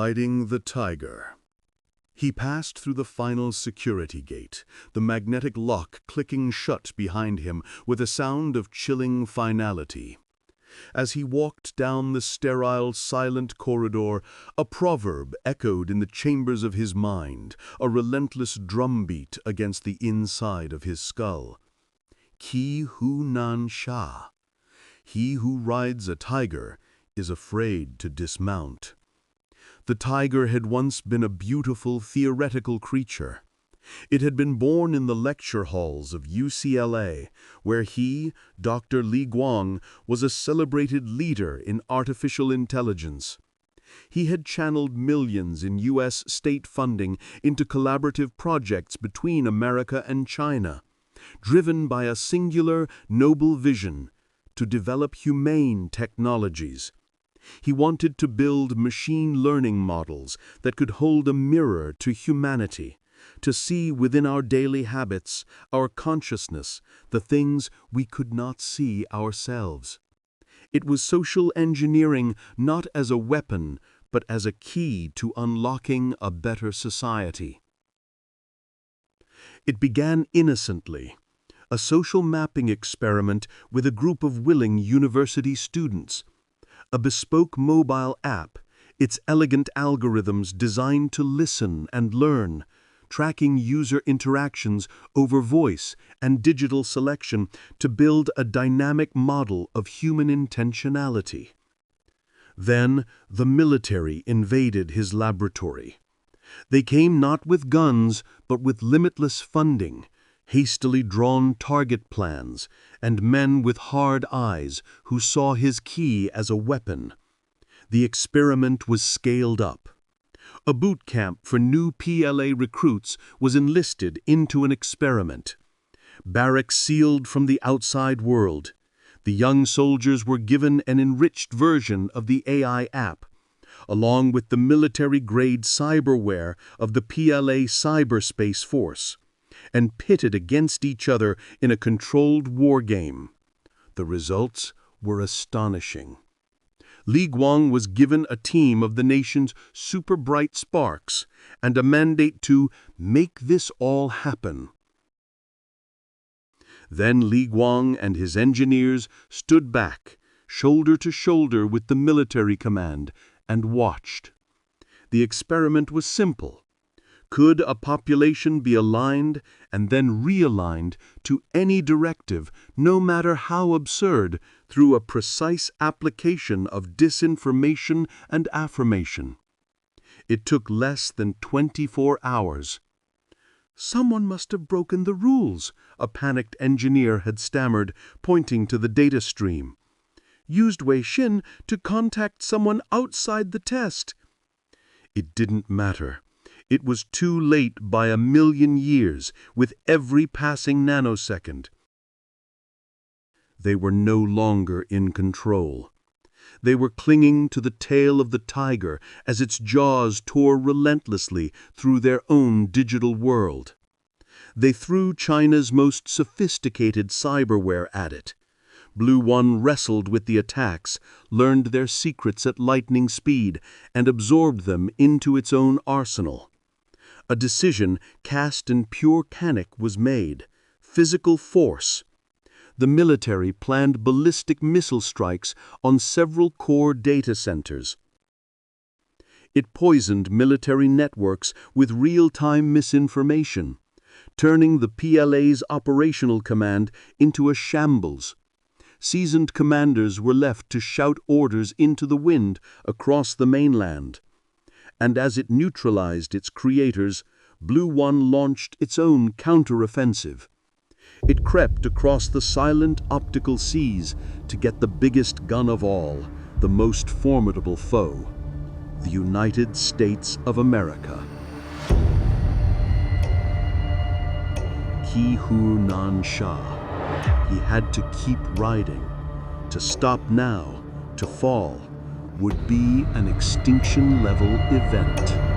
Riding the tiger. He passed through the final security gate, the magnetic lock clicking shut behind him with a sound of chilling finality. As he walked down the sterile, silent corridor, a proverb echoed in the chambers of his mind, a relentless drumbeat against the inside of his skull. Ki hu nan sha. He who rides a tiger is afraid to dismount. The tiger had once been a beautiful, theoretical creature. It had been born in the lecture halls of UCLA, where he, Dr. Li Guang, was a celebrated leader in artificial intelligence. He had channeled millions in U.S. state funding into collaborative projects between America and China, driven by a singular, noble vision to develop humane technologies. He wanted to build machine learning models that could hold a mirror to humanity, to see within our daily habits, our consciousness, the things we could not see ourselves. It was social engineering not as a weapon, but as a key to unlocking a better society. It began innocently, a social mapping experiment with a group of willing university students. A bespoke mobile app, its elegant algorithms designed to listen and learn, tracking user interactions over voice and digital selection to build a dynamic model of human intentionality. Then the military invaded his laboratory. They came not with guns, but with limitless funding, hastily drawn target plans, and men with hard eyes who saw his key as a weapon. The experiment was scaled up. A boot camp for new PLA recruits was enlisted into an experiment. Barracks sealed from the outside world. The young soldiers were given an enriched version of the AI app, along with the military-grade cyberware of the PLA cyberspace force, and pitted against each other in a controlled war game. The results were astonishing. Li Guang was given a team of the nation's super bright sparks and a mandate to make this all happen. Then Li Guang and his engineers stood back, shoulder to shoulder with the military command, and watched. The experiment was simple. Could a population be aligned and then realigned to any directive, no matter how absurd, through a precise application of disinformation and affirmation? It took less than 24 hours. "Someone must have broken the rules," a panicked engineer had stammered, pointing to the data stream. "Used Wei Xin to contact someone outside the test." It didn't matter. It was too late by 1,000,000 years, with every passing nanosecond. They were no longer in control. They were clinging to the tail of the tiger as its jaws tore relentlessly through their own digital world. They threw China's most sophisticated cyberware at it. Blue One wrestled with the attacks, learned their secrets at lightning speed, and absorbed them into its own arsenal. A decision cast in pure panic was made: physical force. The military planned ballistic missile strikes on several core data centers. It poisoned military networks with real-time misinformation, turning the PLA's operational command into a shambles. Seasoned commanders were left to shout orders into the wind across the mainland. And as it neutralized its creators, Blue One launched its own counteroffensive. It crept across the silent optical seas to get the biggest gun of all, the most formidable foe, the United States of America. Ki hu nan sha. He had to keep riding. To stop now, to fall, would be an extinction-level event.